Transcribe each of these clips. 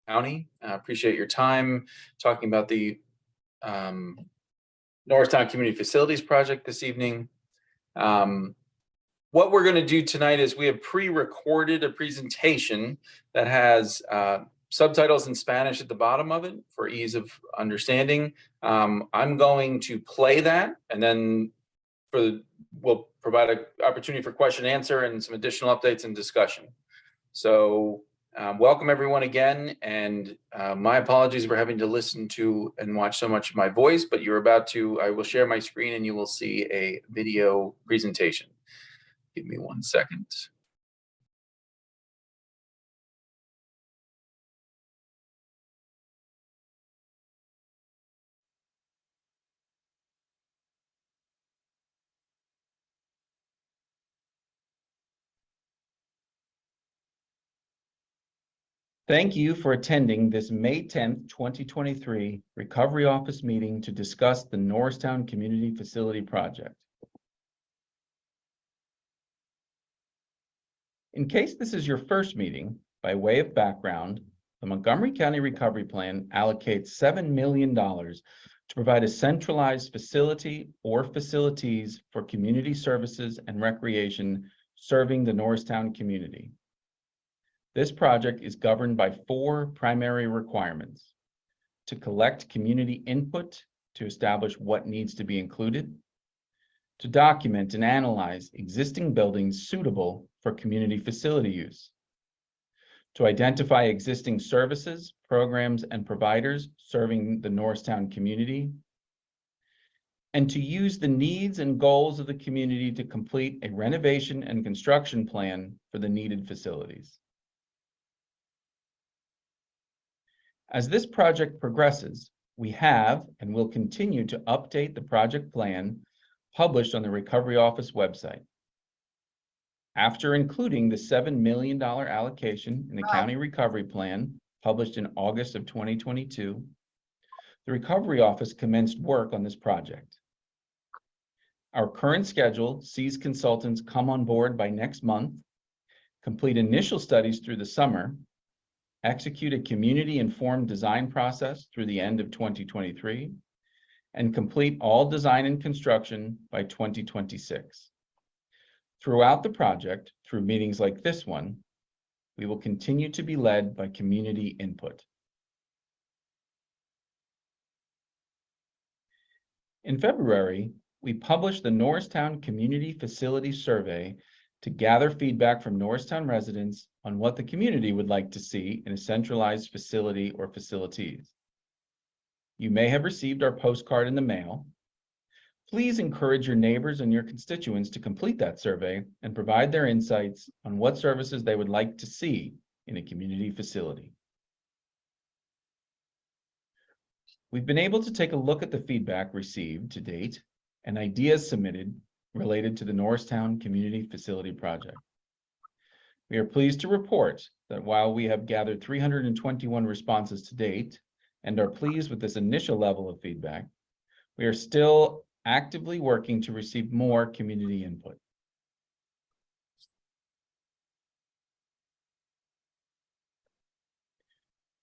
County. Appreciate your time talking about the um, Norristown Community Facilities Project this evening. What we're going to do tonight is we have pre-recorded a presentation that has subtitles in Spanish at the bottom of it for ease of understanding. I'm going to play that, and then we'll provide an opportunity for question and answer and some additional updates and discussion. So welcome everyone again, and my apologies for having to listen to and watch so much of my voice, but I will share my screen and you will see a video presentation. Give me 1 second. Thank you for attending this May 10th, 2023 Recovery Office meeting to discuss the Norristown Community Facility Project. In case this is your first meeting, by way of background, the Montgomery County Recovery Plan allocates $7 million to provide a centralized facility or facilities for community services and recreation serving the Norristown community. This project is governed by 4 primary requirements: to collect community input to establish what needs to be included, to document and analyze existing buildings suitable for community facility use, to identify existing services, programs, and providers serving the Norristown community, and to use the needs and goals of the community to complete a renovation and construction plan for the needed facilities. As this project progresses, we have and will continue to update the project plan published on the Recovery Office website. After including the $7 million allocation in the County Recovery Plan published in August of 2022, the Recovery Office commenced work on this project. Our current schedule sees consultants come on board by next month, complete initial studies through the summer, execute a community-informed design process through the end of 2023, and complete all design and construction by 2026. Throughout the project, through meetings like this one, we will continue to be led by community input. In February, we published the Norristown Community Facility Survey to gather feedback from Norristown residents on what the community would like to see in a centralized facility or facilities. You may have received our postcard in the mail. Please encourage your neighbors and your constituents to complete that survey and provide their insights on what services they would like to see in a community facility. We've been able to take a look at the feedback received to date and ideas submitted related to the Norristown Community Facility Project. We are pleased to report that while we have gathered 321 responses to date and are pleased with this initial level of feedback, we are still actively working to receive more community input.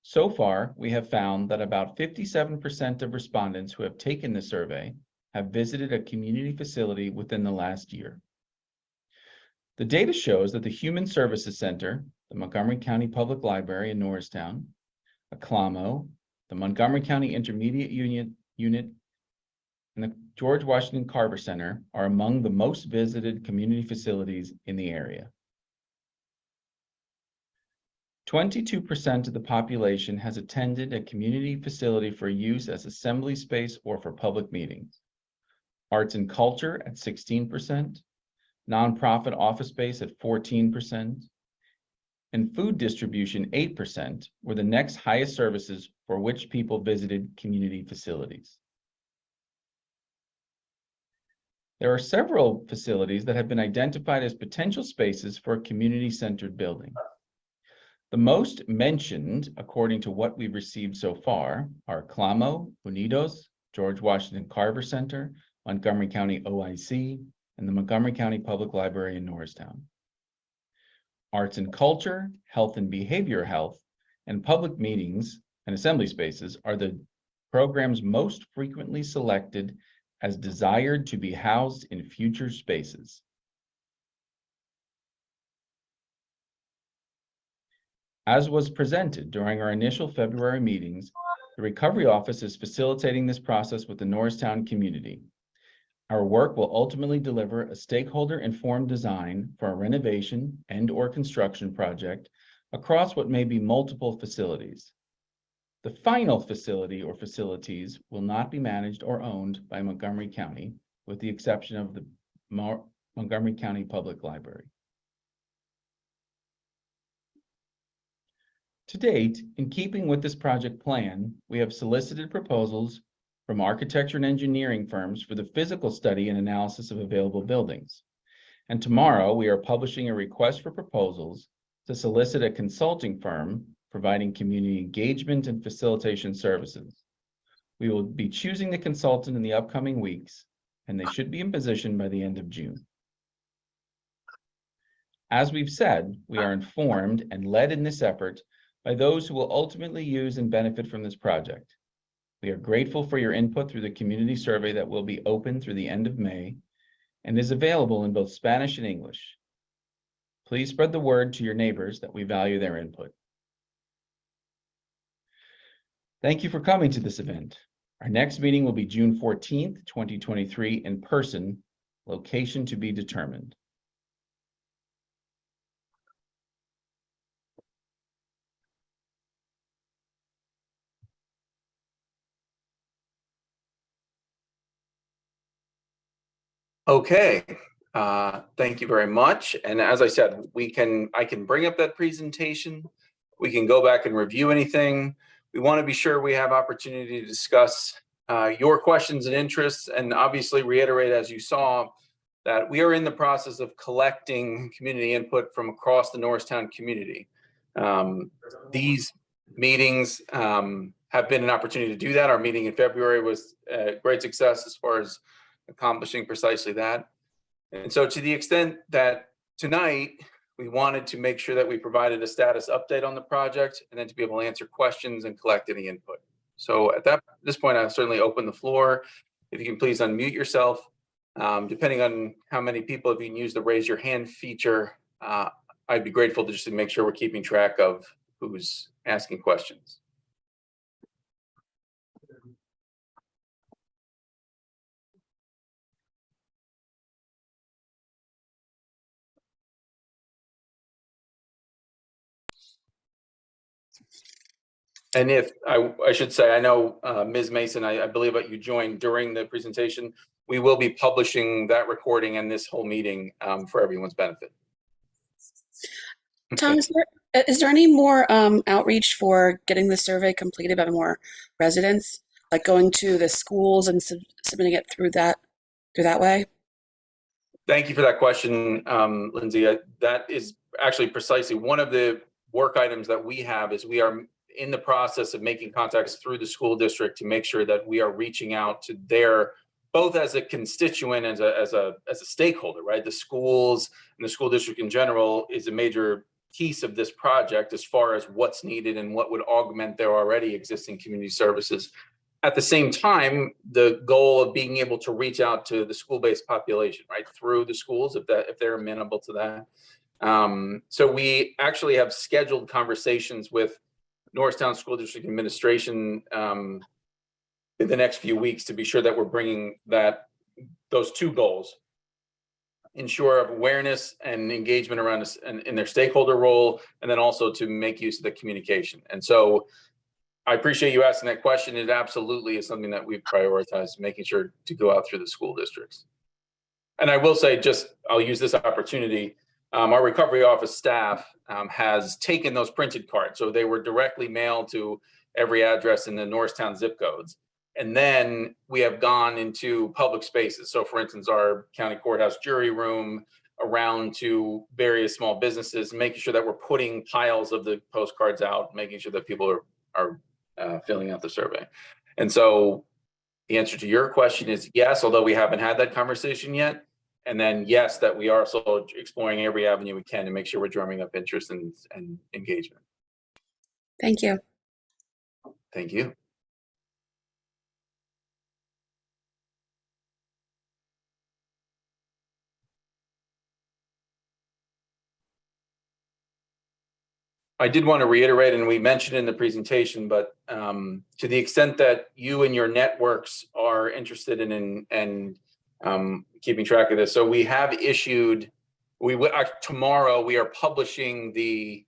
So far, we have found that about 57% of respondents who have taken the survey have visited a community facility within the last year. The data shows that the Human Services Center, the Montgomery County Public Library in Norristown, ACLAMO, the Montgomery County Intermediate Unit, and the George Washington Carver Center are among the most visited community facilities in the area. 22% of the population has attended a community facility for use as assembly space or for public meetings. Arts and culture at 16%, nonprofit office space at 14%, and food distribution 8% were the next highest services for which people visited community facilities. There are several facilities that have been identified as potential spaces for a community-centered building. The most mentioned, according to what we've received so far, are ACLAMO, Unidos, George Washington Carver Center, Montgomery County OIC, and the Montgomery County Public Library in Norristown. Arts and culture, health and behavioral health, and public meetings and assembly spaces are the programs most frequently selected as desired to be housed in future spaces. As was presented during our initial February meetings, the Recovery Office is facilitating this process with the Norristown community. Our work will ultimately deliver a stakeholder-informed design for a renovation and/or construction project across what may be multiple facilities. The final facility or facilities will not be managed or owned by Montgomery County, with the exception of the Montgomery County Public Library. To date, in keeping with this project plan, we have solicited proposals from architecture and engineering firms for the physical study and analysis of available buildings. And tomorrow, we are publishing a request for proposals to solicit a consulting firm providing community engagement and facilitation services. We will be choosing the consultant in the upcoming weeks, and they should be in position by the end of June. As we've said, we are informed and led in this effort by those who will ultimately use and benefit from this project. We are grateful for your input through the community survey that will be open through the end of May and is available in both Spanish and English. Please spread the word to your neighbors that we value their input. Thank you for coming to this event. Our next meeting will be June 14th, 2023 in person, location to be determined. Okay, thank you very much. And as I said, I can bring up that presentation. We can go back and review anything. We want to be sure we have opportunity to discuss your questions and interests, and obviously reiterate, as you saw, that we are in the process of collecting community input from across the Norristown community. These meetings have been an opportunity to do that. Our meeting in February was a great success as far as accomplishing precisely that. And so to the extent that tonight we wanted to make sure that we provided a status update on the project and then to be able to answer questions and collect any input. So at this point, I'll certainly open the floor. If you can please unmute yourself. Depending on how many people, if you can use the raise your hand feature, I'd be grateful just to make sure we're keeping track of who's asking questions. And if I should say, I know Ms. Mason, I believe that you joined during the presentation. We will be publishing that recording and this whole meeting for everyone's benefit. Tom, is there any more outreach for getting the survey completed by more residents, like going to the schools and submitting it through that way? Thank you for that question, Lindsay. That is actually precisely one of the work items that we have. Is we are in the process of making contacts through the school district to make sure that we are reaching out to their, both as a constituent, as a stakeholder, right? The schools and the school district in general is a major piece of this project as far as what's needed and what would augment their already existing community services. At the same time, the goal of being able to reach out to the school-based population, right, through the schools, if they're amenable to that. So we actually have scheduled conversations with Norristown School District Administration in the next few weeks to be sure that we're bringing those two goals: ensure awareness and engagement around us and in their stakeholder role, and then also to make use of the communication. And so I appreciate you asking that question. It absolutely is something that we've prioritized, making sure to go out through the school districts. And I will say, I'll use this opportunity. Our recovery office staff has taken those printed cards. So they were directly mailed to every address in the Norristown zip codes. And then we have gone into public spaces. So for instance, our county courthouse jury room, around to various small businesses, making sure that we're putting piles of the postcards out, making sure that people are filling out the survey. And so the answer to your question is yes, although we haven't had that conversation yet. And then yes, that we are also exploring every avenue we can to make sure we're drumming up interest and engagement. Thank you. Thank you. I did want to reiterate, and we mentioned in the presentation, but to the extent that you and your networks are interested in keeping track of this, so we have issued. Tomorrow we are publishing the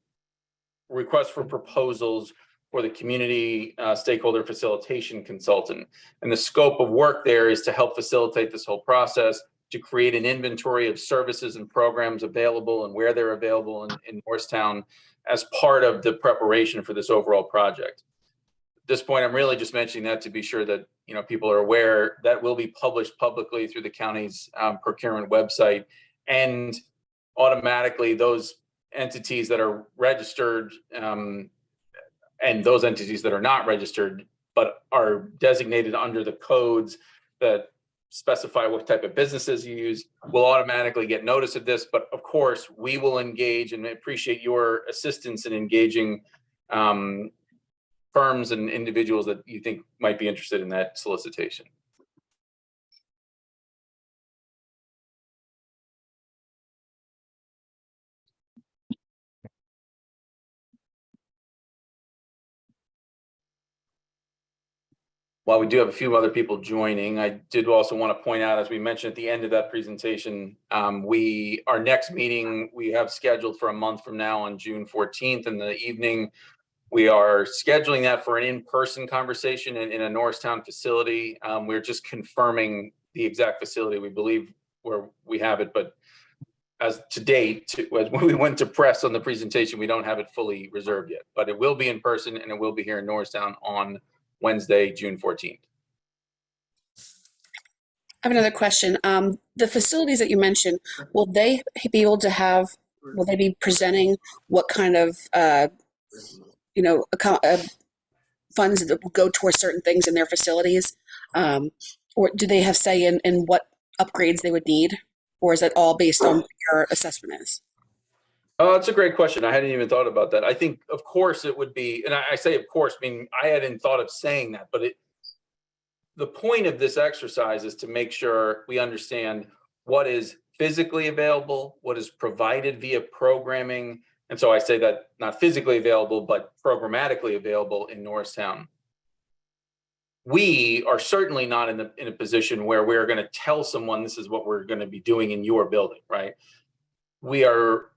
request for proposals for the community stakeholder facilitation consultant, and the scope of work there is to help facilitate this whole process, to create an inventory of services and programs available and where they're available in Norristown as part of the preparation for this overall project. At this point, I'm really just mentioning that to be sure that people are aware that will be published publicly through the county's procurement website, and automatically those entities that are registered and those entities that are not registered but are designated under the codes that specify what type of businesses you use will automatically get notice of this. But of course, we will engage and appreciate your assistance in engaging firms and individuals that you think might be interested in that solicitation. While we do have a few other people joining, I did also want to point out, as we mentioned at the end of that presentation, our next meeting we have scheduled for a month from now on June 14th in the evening. We are scheduling that for an in-person conversation in a Norristown facility. We're just confirming the exact facility. We believe where we have it, but as to date, when we went to press on the presentation, we don't have it fully reserved yet, but it will be in person and it will be here in Norristown on Wednesday, June 14th. I have another question. The facilities that you mentioned, will they be presenting what kind of, funds that will go towards certain things in their facilities? Or do they have say in what upgrades they would need? Or is it all based on what your assessment is? Oh, it's a great question. I hadn't even thought about that. I think, of course, it would be, and I say, of course, meaning I hadn't thought of saying that, but the point of this exercise is to make sure we understand what is physically available, what is provided via programming. And so I say that not physically available, but programmatically available in Norristown. We are certainly not in a position where we're going to tell someone this is what we're going to be doing in your building, right? We are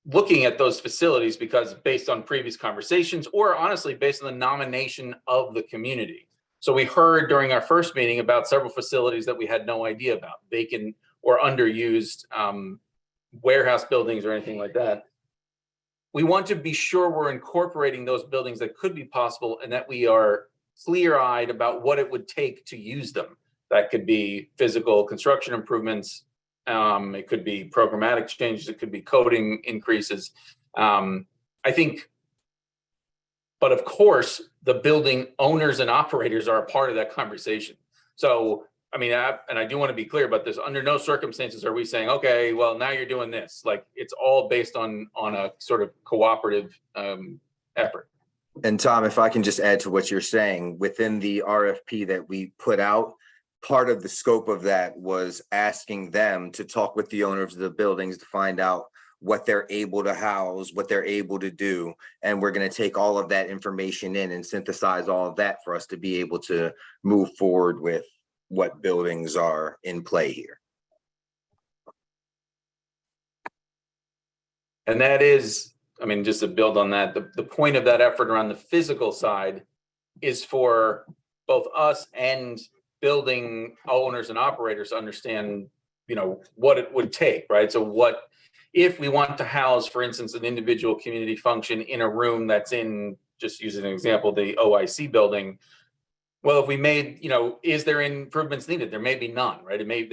looking at those facilities because based on previous conversations, or honestly, based on the nomination of the community. So we heard during our first meeting about several facilities that we had no idea about, vacant or underused warehouse buildings or anything like that. We want to be sure we're incorporating those buildings that could be possible and that we are clear-eyed about what it would take to use them. That could be physical construction improvements. It could be programmatic changes. It could be coding increases. I think, but of course, the building owners and operators are a part of that conversation. So, I mean, and I do want to be clear about this. Under no circumstances are we saying, okay, well, now you're doing this. Like, it's all based on a sort of cooperative effort. And Tom, if I can just add to what you're saying, within the RFP that we put out, part of the scope of that was asking them to talk with the owners of the buildings to find out what they're able to house, what they're able to do. And we're going to take all of that information in and synthesize all of that for us to be able to move forward with what buildings are in play here. And that is, I mean, just to build on that, the point of that effort around the physical side is for both us and building owners and operators to understand, what it would take, right? So what if we want to house, for instance, an individual community function in a room that's in, just using an example, the OIC building? Well, if we made, is there improvements needed? There may be none, right? It may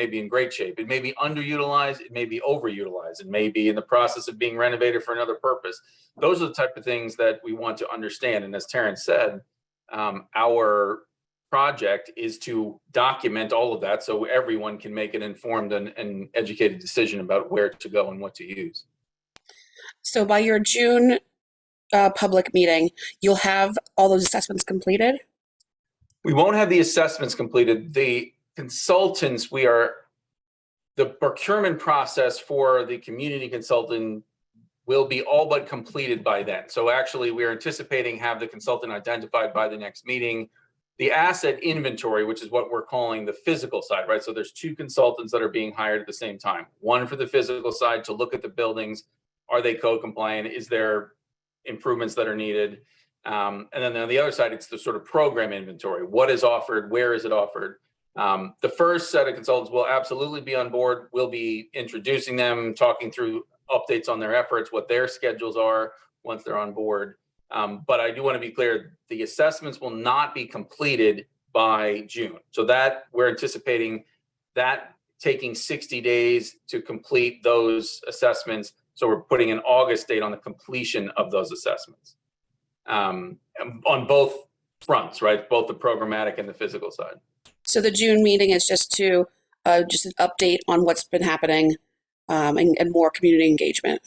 be in great shape. It may be underutilized. It may be overutilized. It may be in the process of being renovated for another purpose. Those are the type of things that we want to understand. And as Terrence said, our project is to document all of that so everyone can make an informed and educated decision about where to go and what to use. So by your June public meeting, you'll have all those assessments completed? We won't have the assessments completed. The consultants, the procurement process for the community consultant will be all but completed by then. So actually, we're anticipating have the consultant identified by the next meeting. The asset inventory, which is what we're calling the physical side, right? So there's 2 consultants that are being hired at the same time. One for the physical side to look at the buildings. Are they code compliant? Is there improvements that are needed? And then on the other side, it's the sort of program inventory. What is offered? Where is it offered? The first set of consultants will absolutely be on board. We'll be introducing them, talking through updates on their efforts, what their schedules are once they're on board. But I do want to be clear, the assessments will not be completed by June. So that we're anticipating that taking 60 days to complete those assessments. So we're putting an August date on the completion of those assessments on both fronts, right? Both the programmatic and the physical side. So the June meeting is just an update on what's been happening and more community engagement.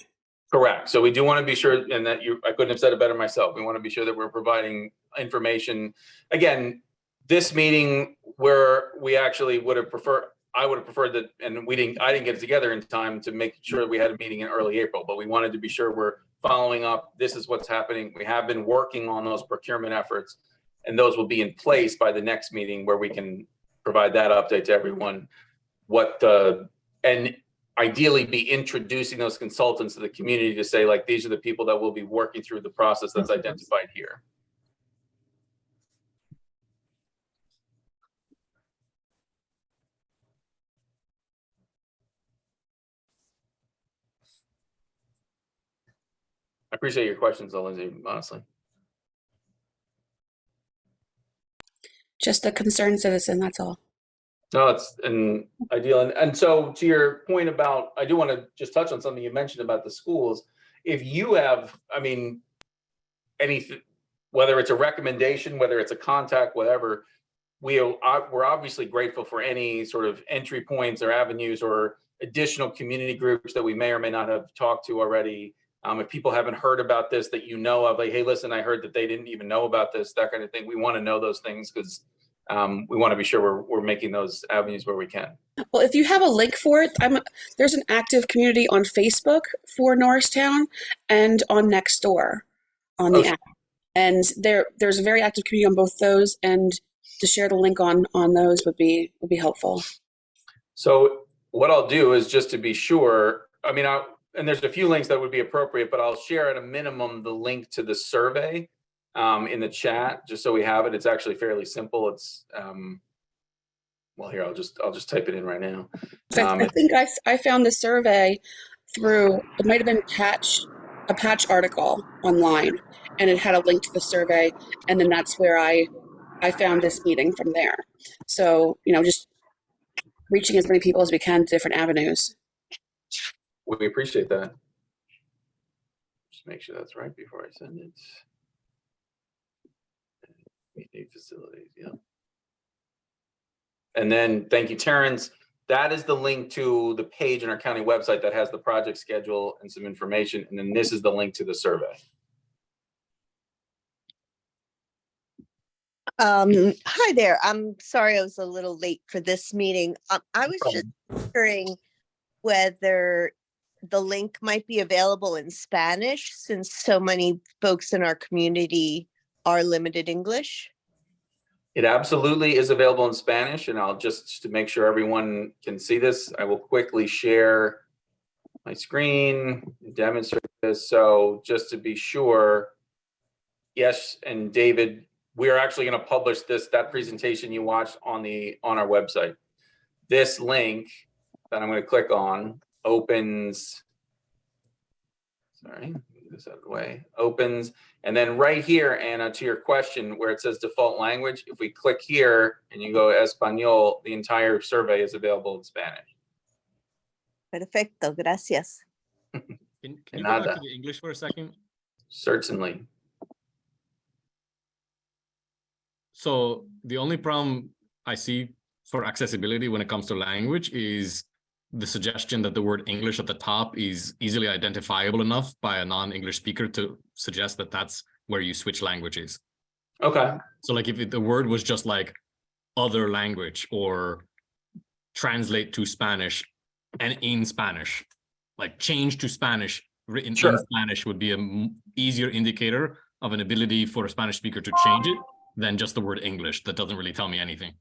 Correct. So we do want to be sure, and that I couldn't have said it better myself. We want to be sure that we're providing information. Again, this meeting where we actually I would have preferred that, and I didn't get it together in time to make sure we had a meeting in early April, but we wanted to be sure we're following up. This is what's happening. We have been working on those procurement efforts, and those will be in place by the next meeting where we can provide that update to everyone. And ideally be introducing those consultants to the community to say, like, these are the people that will be working through the process that's identified here. I appreciate your questions, though, Lindsay, honestly. Just a concerned citizen, that's all. No, it's an ideal. And so to your point about, I do want to just touch on something you mentioned about the schools. If you have, anything, whether it's a recommendation, whether it's a contact, whatever, we're obviously grateful for any sort of entry points or avenues or additional community groups that we may or may not have talked to already. If people haven't heard about this that you know of, like, hey, listen, I heard that they didn't even know about this, that kind of thing. We want to know those things because we want to be sure we're making those avenues where we can. Well, if you have a link for it, there's an active community on Facebook for Norristown and on Nextdoor on the app. And there's a very active community on both those, and to share the link on those would be helpful. So what I'll do is, just to be sure, and there's a few links that would be appropriate, but I'll share at a minimum the link to the survey in the chat, just so we have it. It's actually fairly simple. It's well, here, I'll just type it in right now. I think I found the survey through, it might have been a patch article online, and it had a link to the survey, and then that's where I found this meeting from there. So, just reaching as many people as we can to different avenues. We appreciate that. Just make sure that's right before I send it. Meeting facilities, yeah. And then, thank you, Terrence. That is the link to the page on our county website that has the project schedule and some information. And then this is the link to the survey. Hi there. I'm sorry I was a little late for this meeting. I was just wondering whether the link might be available in Spanish, since so many folks in our community are limited English. It absolutely is available in Spanish, and I'll just to make sure everyone can see this, I will quickly share my screen and demonstrate this. So just to be sure, yes, and David, we are actually going to publish that presentation you watched on our website. This link that I'm going to click on opens. Sorry, get this out of the way. Opens, and then right here, Anna, to your question, where it says default language, if we click here and you go Español, the entire survey is available in Spanish. Perfecto, gracias. Can you go back to the English for a second? Certainly. So the only problem I see for accessibility when it comes to language is the suggestion that the word English at the top is easily identifiable enough by a non-English speaker to suggest that that's where you switch languages. Okay. So like if the word was just like other language or translate to Spanish and in Spanish, like change to Spanish written Sure. in Spanish would be a easier indicator of an ability for a Spanish speaker to change it than just the word English. That doesn't really tell me anything.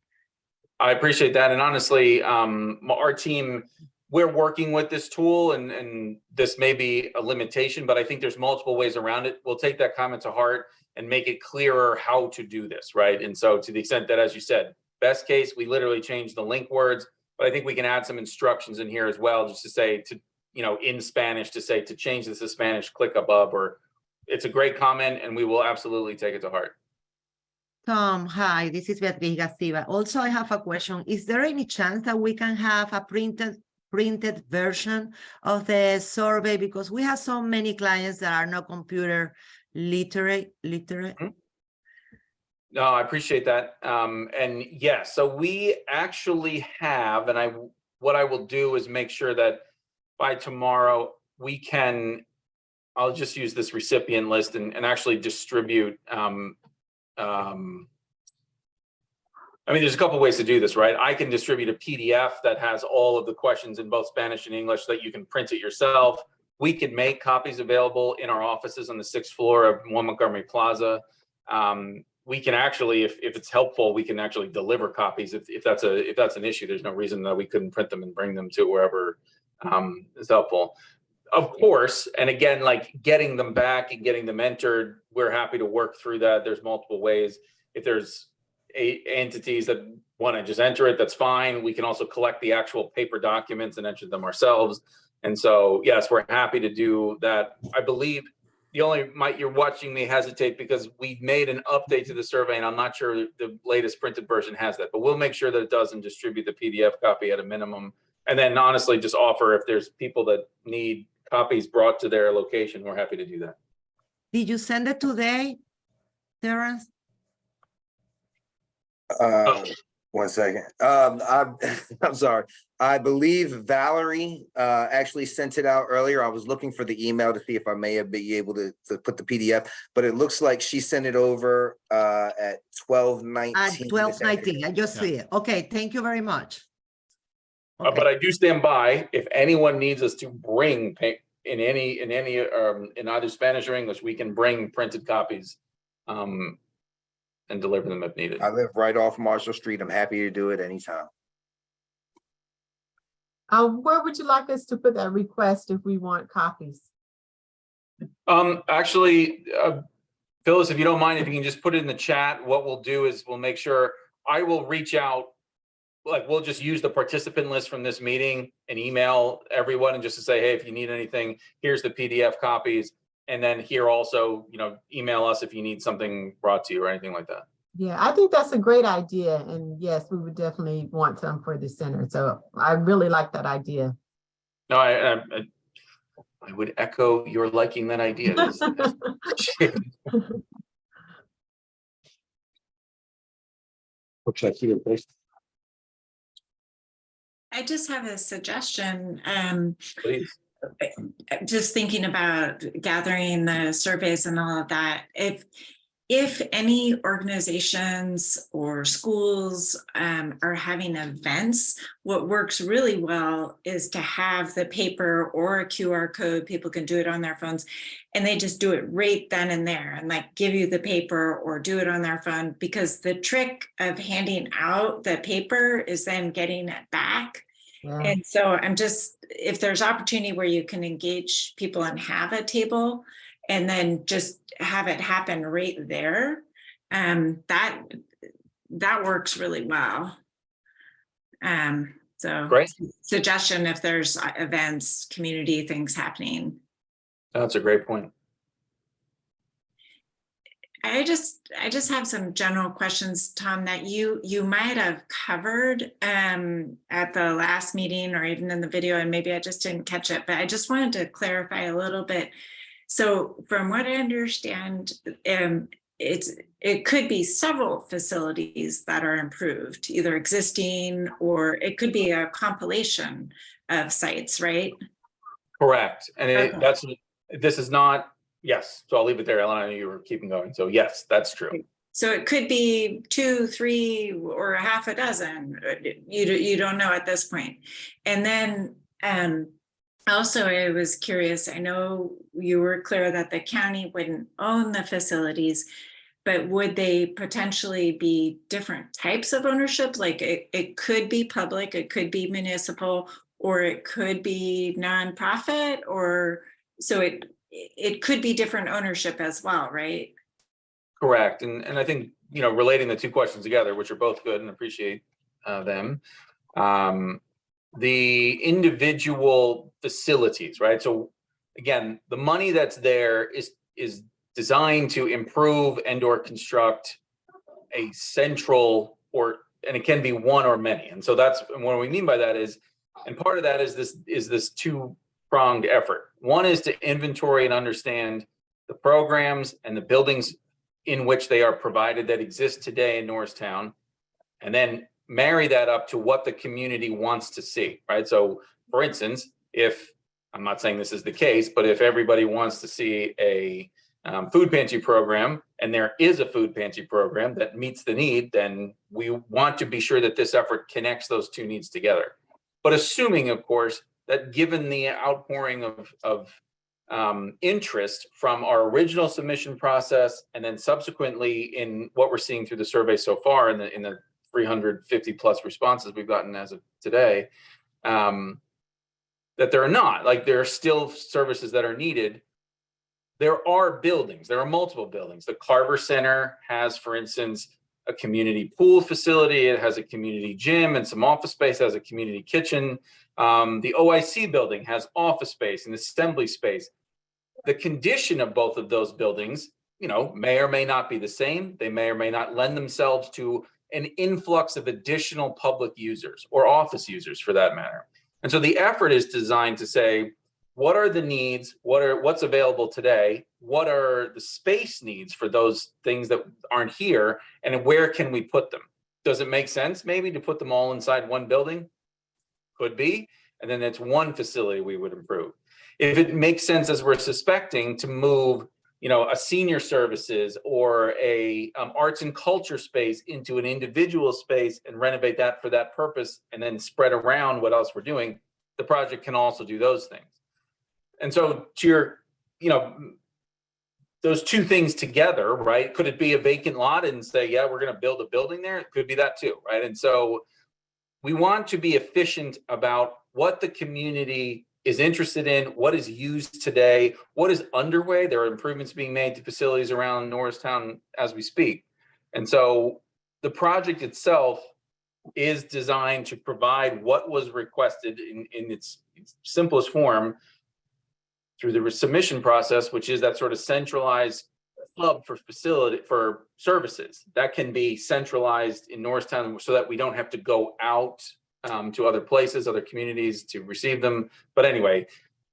I appreciate that. And honestly, our team, we're working with this tool and this may be a limitation, but I think there's multiple ways around it. We'll take that comment to heart and make it clearer how to do this, right? And so to the extent that, as you said, best case, we literally change the link words, but I think we can add some instructions in here as well, just to say to, in Spanish, to say to change this to Spanish, click above, or it's a great comment and we will absolutely take it to heart. Tom, hi, this is Beatriz Gaciba. Also, I have a question. Is there any chance that we can have a printed version of the survey? Because we have so many clients that are not computer literate. No, I appreciate that. And yes, so we actually have, and what I will do is make sure that by tomorrow I'll just use this recipient list and actually distribute. I mean, there's a couple ways to do this, right? I can distribute a PDF that has all of the questions in both Spanish and English so that you can print it yourself. We can make copies available in our offices on the 6th floor of One Montgomery Plaza. We can actually, if it's helpful, we can actually deliver copies. If that's an issue, there's no reason that we couldn't print them and bring them to wherever is helpful. Of course, and again, like getting them back and getting them entered, we're happy to work through that. There's multiple ways. If there's entities that want to just enter it, that's fine. We can also collect the actual paper documents and enter them ourselves. And so, yes, we're happy to do that. I believe you're watching me hesitate because we made an update to the survey and I'm not sure the latest printed version has that, but we'll make sure that it does and distribute the PDF copy at a minimum. And then honestly, just offer if there's people that need copies brought to their location, we're happy to do that. Did you send it today, Terrence? One second. I'm sorry. I believe Valerie actually sent it out earlier. I was looking for the email to see if I may have been able to put the PDF, but it looks like she sent it over at 12:19. At 12:19. I just see it. Okay, thank you very much. Okay. But I do stand by if anyone needs us to bring in either Spanish or English, we can bring printed copies and deliver them if needed. I live right off Marshall Street. I'm happy to do it anytime. Where would you like us to put that request if we want copies? Actually, Phyllis, if you don't mind, if you can just put it in the chat, what we'll do is we'll make sure I will reach out. Like we'll just use the participant list from this meeting and email everyone and just to say, hey, if you need anything, here's the PDF copies. And then here also, email us if you need something brought to you or anything like that. Yeah, I think that's a great idea. And yes, we would definitely want some for the center. So I really like that idea. No, I would echo your liking that idea. Looks like you replaced. I just have a suggestion. Please. Just thinking about gathering the surveys and all of that. If any organizations or schools are having events, what works really well is to have the paper or a QR code. People can do it on their phones and they just do it right then and there and like give you the paper or do it on their phone, because the trick of handing out the paper is then getting it back. Yeah. And so if there's opportunity where you can engage people and have a table and then just have it happen right there, that works really well. So Great. Suggestion if there's events, community things happening. That's a great point. I just have some general questions, Tom, that you might have covered at the last meeting or even in the video, and maybe I just didn't catch it, but I just wanted to clarify a little bit. So from what I understand, it could be several facilities that are improved, either existing or it could be a compilation of sites, right? Correct. And Okay. this is not, yes. So I'll leave it there. Ellen, I know you were keeping going. So yes, that's true. So it could be 2, 3, or a half a dozen. You don't know at this point. And then also I was curious, I know you were clear that the county wouldn't own the facilities, but would they potentially be different types of ownership? Like it could be public, it could be municipal, or it could be nonprofit, or so it could be different ownership as well, right? Correct. And I think, relating the two questions together, which are both good and appreciate them. The individual facilities, right? So again, the money that's there is designed to improve and or construct a central, and it can be one or many. And so that's what we mean by that is, and part of that is this two-pronged effort. One is to inventory and understand the programs and the buildings in which they are provided that exist today in Norristown, and then marry that up to what the community wants to see, right? So for instance, if, I'm not saying this is the case, but if everybody wants to see a food pantry program, and there is a food pantry program that meets the need, then we want to be sure that this effort connects those two needs together. But assuming, of course, that given the outpouring of interest from our original submission process, and then subsequently in what we're seeing through the survey so far in the 350 plus responses we've gotten as of today, that there are still services that are needed. There are buildings, there are multiple buildings. The Carver Center has, for instance, a community pool facility. It has a community gym and some office space, has a community kitchen. The OIC building has office space and assembly space. The condition of both of those buildings, may or may not be the same. They may or may not lend themselves to an influx of additional public users or office users for that matter. And so the effort is designed to say, what are the needs? What's available today? What are the space needs for those things that aren't here? And where can we put them? Does it make sense maybe to put them all inside one building? Could be. And then it's one facility we would improve. If it makes sense, as we're suspecting, to move, a senior services or a arts and culture space into an individual space and renovate that for that purpose, and then spread around what else we're doing, the project can also do those things. And so to your, those two things together, right? Could it be a vacant lot and say, yeah, we're going to build a building there? It could be that too, right? And so we want to be efficient about what the community is interested in, what is used today, what is underway. There are improvements being made to facilities around Norristown as we speak. And so the project itself is designed to provide what was requested in its simplest form through the submission process, which is that sort of centralized hub for services that can be centralized in Norristown so that we don't have to go out to other places, other communities to receive them. But anyway,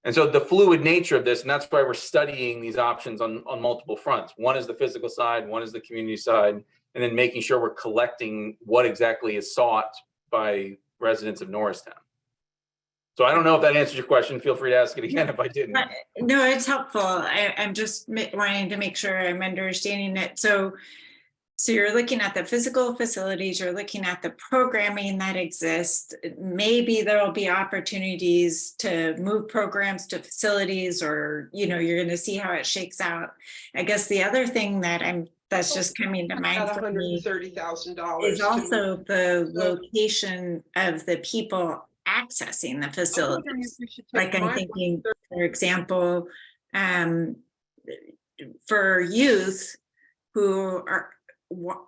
and so the fluid nature of this, and that's why we're studying these options on multiple fronts. One is the physical side, one is the community side, and then making sure we're collecting what exactly is sought by residents of Norristown. So I don't know if that answers your question. Feel free to ask it again if I didn't. No, it's helpful. I'm just wanting to make sure I'm understanding it. So you're looking at the physical facilities, you're looking at the programming that exists. Maybe there'll be opportunities to move programs to facilities, or, you're going to see how it shakes out. I guess the other thing that's just coming to mind for me is also the location of the people accessing the facilities. Like I'm thinking, for example, for youth who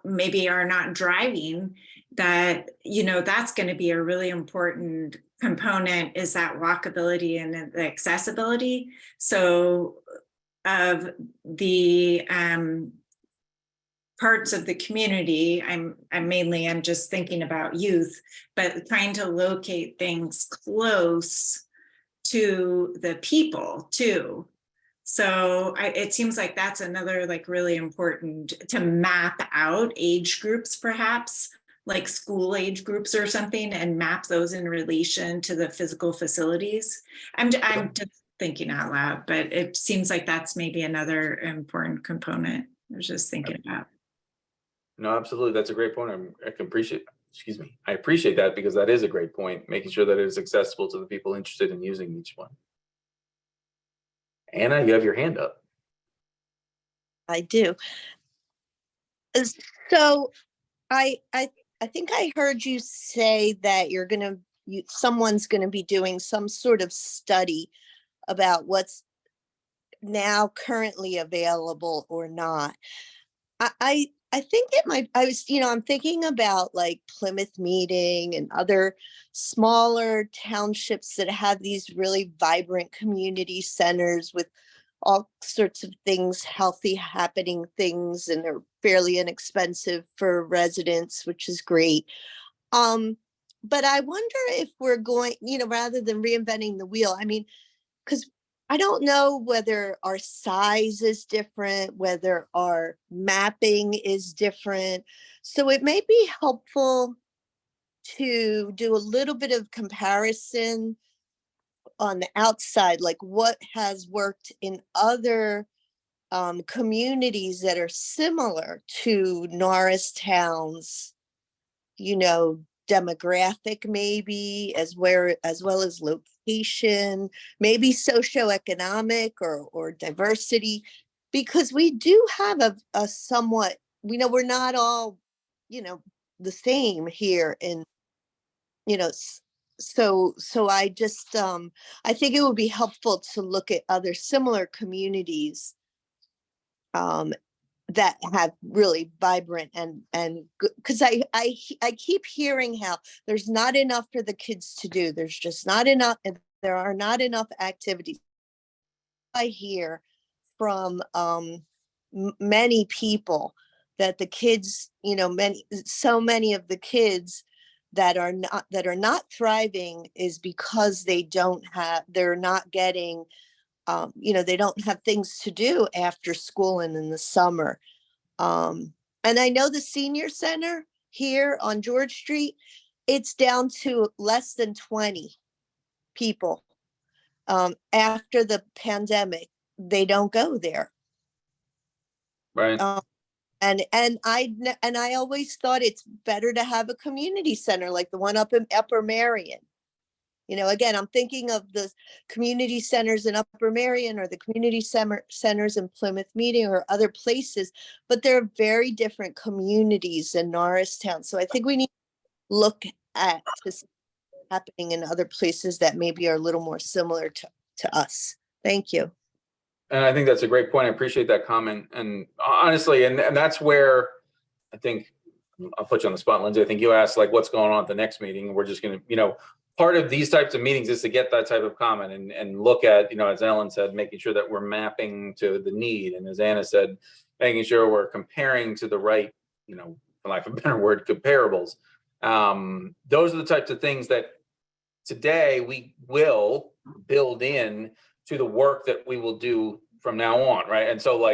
maybe are not driving, that that's going to be a really important component, is that walkability and the accessibility. So of the parts of the community, I'm just thinking about youth, but trying to locate things close to the people too. So it seems like that's another really important to map out age groups perhaps like school age groups or something and map those in relation to the physical facilities. I'm just thinking out loud, but it seems like that's maybe another important component. I was just thinking about. No, absolutely. That's a great point. I can appreciate, excuse me. I appreciate that because that is a great point, making sure that it is accessible to the people interested in using each one. Anna, you have your hand up. I do. So I think I heard you say that someone's gonna be doing some sort of study about what's now currently available or not. I think it might, I'm thinking about like Plymouth Meeting and other smaller townships that have these really vibrant community centers with all sorts of things, healthy happening things, and they're fairly inexpensive for residents, which is great. But I wonder if we're going, rather than reinventing the wheel, I mean, because I don't know whether our size is different, whether our mapping is different. So it may be helpful to do a little bit of comparison on the outside, like what has worked in other communities that are similar to Norristown's, demographic, maybe as well as location, maybe socioeconomic or diversity, because we do have a somewhat, we're not all, the same here in, so I just, I think it would be helpful to look at other similar communities that have really vibrant and because I keep hearing how there's not enough for the kids to do. There's just not enough, and there are not enough activities. I hear from many people that the kids, so many of the kids that are not thriving is because they're not getting they don't have things to do after school and in the summer. And I know the senior center here on George Street, it's down to less than 20 people. After the pandemic, they don't go there. Right. And I always thought it's better to have a community center like the one up in Upper Marion. Again, I'm thinking of the community centers in Upper Marion or the community centers in Plymouth Meeting or other places, but they're very different communities in Norristown. So I think we need to look at what's happening in other places that maybe are a little more similar to us. Thank you. And I think that's a great point. I appreciate that comment. And honestly, and that's where I think I'll put you on the spot, Lindsay. I think you asked like what's going on at the next meeting. We're just going to, part of these types of meetings is to get that type of comment and look at, as Ellen said, making sure that we're mapping to the need. And as Anna said, making sure we're comparing to the right, for lack of a better word, comparables. Those are the types of things that today we will build in to the work that we will do from now on, right? And so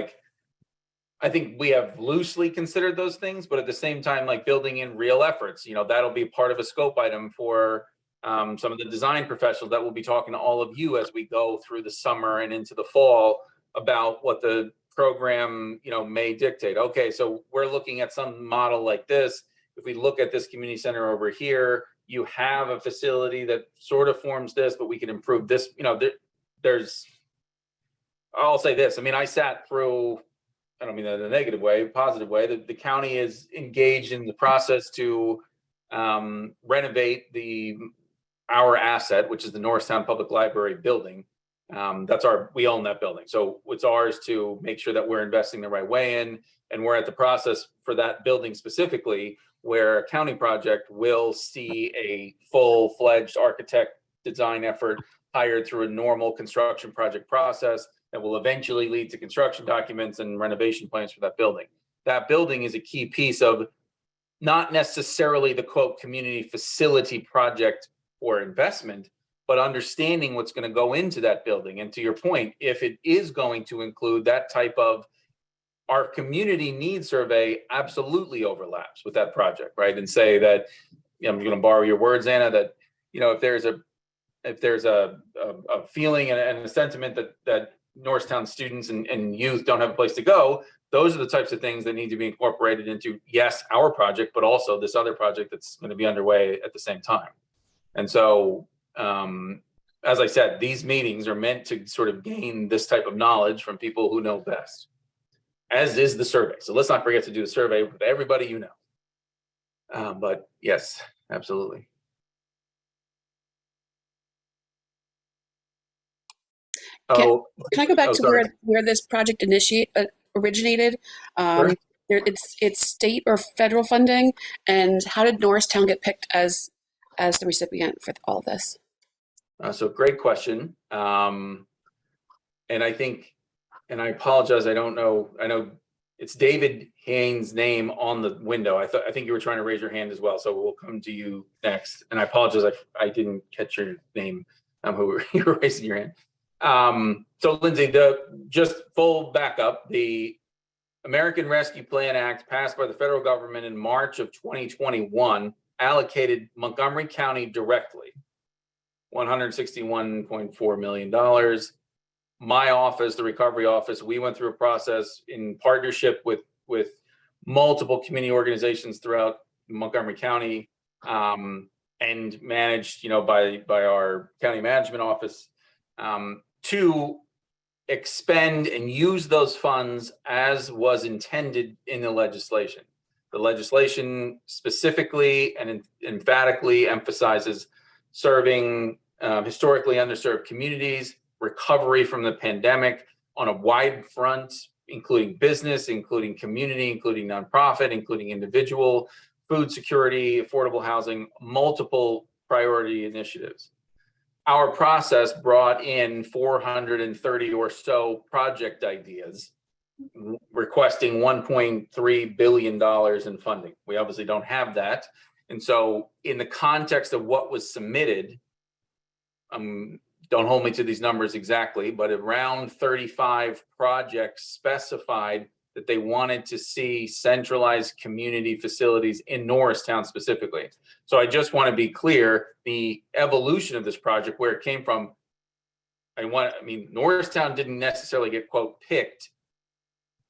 I think we have loosely considered those things, but at the same time, building in real efforts, that'll be part of a scope item for some of the design professionals that will be talking to all of you as we go through the summer and into the fall about what the program, may dictate. Okay, so we're looking at some model like this. If we look at this community center over here, you have a facility that sort of forms this, but we can improve this. I'll say this. I mean, I sat through, I don't mean that in a negative way, positive way. The county is engaged in the process to renovate our asset, which is the Norristown Public Library building. We own that building. So it's ours to make sure that we're investing the right way in. And we're at the process for that building specifically, where a county project will see a full-fledged architect design effort hired through a normal construction project process that will eventually lead to construction documents and renovation plans for that building. That building is a key piece of not necessarily the quote community facility project or investment, but understanding what's going to go into that building. And to your point, if it is going to include that type of our community needs survey absolutely overlaps with that project, right? And say that, I'm going to borrow your words, Anna, that, if there's a feeling and a sentiment that Norristown students and youth don't have a place to go, those are the types of things that need to be incorporated into, yes, our project, but also this other project that's going to be underway at the same time. And so, as I said, these meetings are meant to sort of gain this type of knowledge from people who know best, as is the survey. So let's not forget to do the survey with everybody you know. But yes, absolutely. Can I go back to sorry. where this project originated? Sure. It's state or federal funding, and how did Norristown get picked as the recipient for all of this? So great question. And I think, and I apologize, I don't know. I know it's David Haynes' name on the window. I think you were trying to raise your hand as well. So we'll come to you next. And I apologize, I didn't catch your name. Who you were raising your hand. So Lindsay, just full backup, the American Rescue Plan Act passed by the federal government in March of 2021 allocated Montgomery County directly $161.4 million. My office, the recovery office, we went through a process in partnership with multiple community organizations throughout Montgomery County, and managed, by our county management office, to expend and use those funds as was intended in the legislation. The legislation specifically and emphatically emphasizes serving historically underserved communities, recovery from the pandemic on a wide front, including business, including community, including nonprofit, including individual, food security, affordable housing, multiple priority initiatives. Our process brought in 430 or so project ideas, requesting $1.3 billion in funding. We obviously don't have that. And so in the context of what was submitted, don't hold me to these numbers exactly, but around 35 projects specified that they wanted to see centralized community facilities in Norristown specifically. So I just want to be clear, the evolution of this project, where it came from, Norristown didn't necessarily get, quote, picked.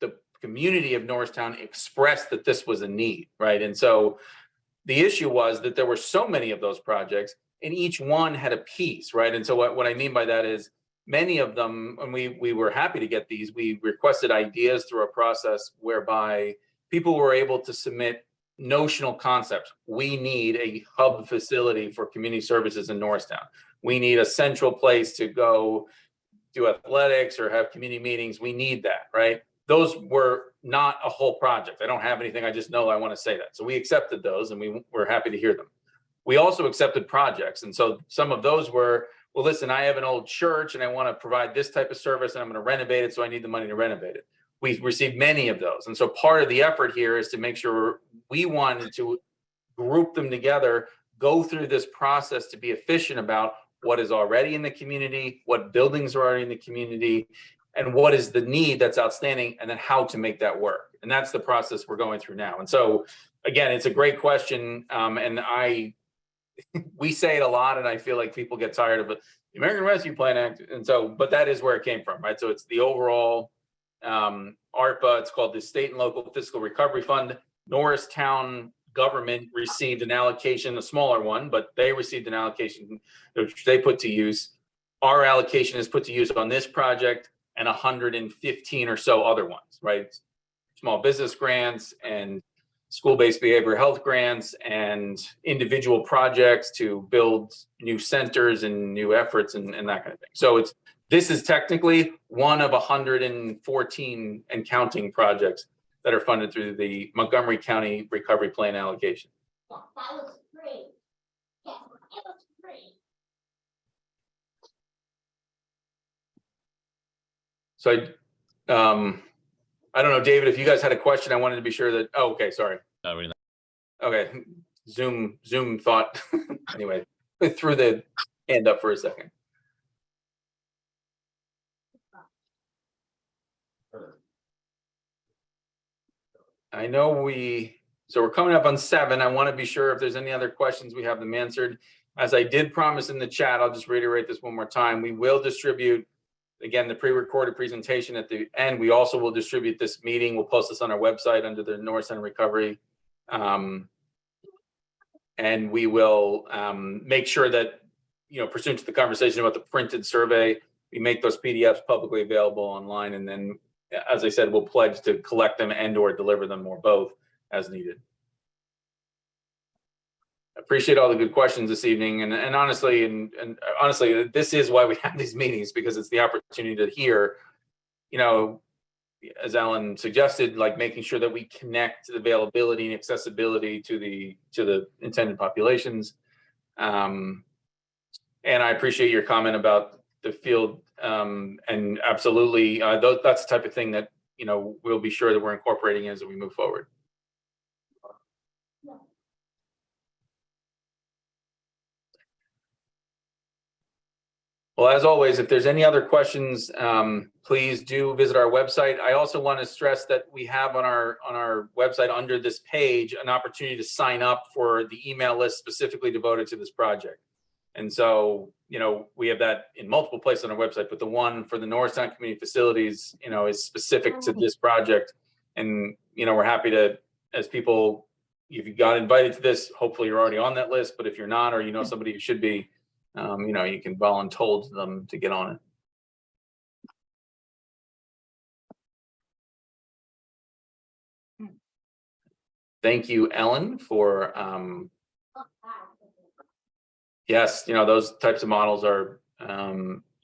The community of Norristown expressed that this was a need, right? And so the issue was that there were so many of those projects and each one had a piece, right? And so what I mean by that is, many of them, and we were happy to get these, we requested ideas through a process whereby people were able to submit notional concepts. We need a hub facility for community services in Norristown. We need a central place to go do athletics or have community meetings. We need that, right? Those were not a whole project. I don't have anything. I just know I want to say that. So we accepted those and we were happy to hear them. We also accepted projects. And so some of those were, well, listen, I have an old church and I want to provide this type of service and I'm going to renovate it, so I need the money to renovate it. We've received many of those. And so part of the effort here is to make sure we wanted to group them together, go through this process to be efficient about what is already in the community, what buildings are already in the community, and what is the need that's outstanding, and then how to make that work. And that's the process we're going through now. And so, again, it's a great question. And we say it a lot, and I feel like people get tired of it. The American Rescue Plan Act, and so, but that is where it came from, right? So it's the overall ARPA. It's called the State and Local Fiscal Recovery Fund. Norristown government received an allocation, a smaller one, but they received an allocation which they put to use. Our allocation is put to use on this project and 115 or so other ones, right? Small business grants and school-based behavioral health grants and individual projects to build new centers and new efforts and that kind of thing. So this is technically one of 114 and counting projects that are funded through the Montgomery County Recovery Plan allocation. Yeah, that was great. Yeah, it was great. So I don't know, David, if you guys had a question, I wanted to be sure that, oh, okay, sorry. Not really. Okay, Zoom thought, anyway, threw the hand up for a second. I know so we're coming up on 7. I want to be sure if there's any other questions, we have them answered. As I did promise in the chat, I'll just reiterate this one more time. We will distribute, again, the pre-recorded presentation at the end. We also will distribute this meeting. We'll post this on our website under the Norristown Recovery. And we will make sure that, pursuant to the conversation about the printed survey, we make those PDFs publicly available online. And then, as I said, we'll pledge to collect them and or deliver them or both as needed. Appreciate all the good questions this evening. And honestly, honestly, this is why we have these meetings, because it's the opportunity to hear, as Alan suggested, like making sure that we connect the availability and accessibility to the intended populations. And I appreciate your comment about the field. And absolutely, that's the type of thing that, we'll be sure that we're incorporating as we move forward. Well, as always, if there's any other questions, please do visit our website. I also want to stress that we have on our website under this page an opportunity to sign up for the email list specifically devoted to this project. And so, we have that in multiple places on our website, but the one for the Norristown Community Facilities, is specific to this project. And, we're happy to, as people, if you got invited to this, hopefully you're already on that list. But if you're not, or somebody who should be, you can volunteer them to get on it. Thank you, Ellen, for yes, those types of models are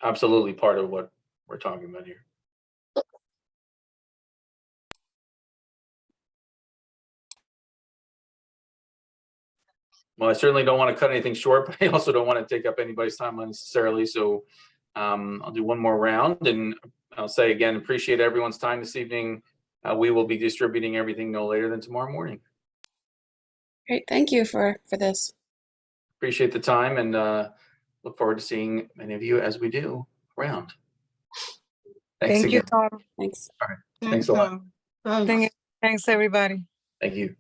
absolutely part of what we're talking about here. Well, I certainly don't want to cut anything short, but I also don't want to take up anybody's time unnecessarily. So I'll do one more round, and I'll say again, appreciate everyone's time this evening. We will be distributing everything no later than tomorrow morning. Great, thank you for this. Appreciate the time, and look forward to seeing many of you as we do around. Thanks Thank you, again. Tom. Thanks. All right. Thanks a lot. Thanks. Thanks, everybody. Thank you.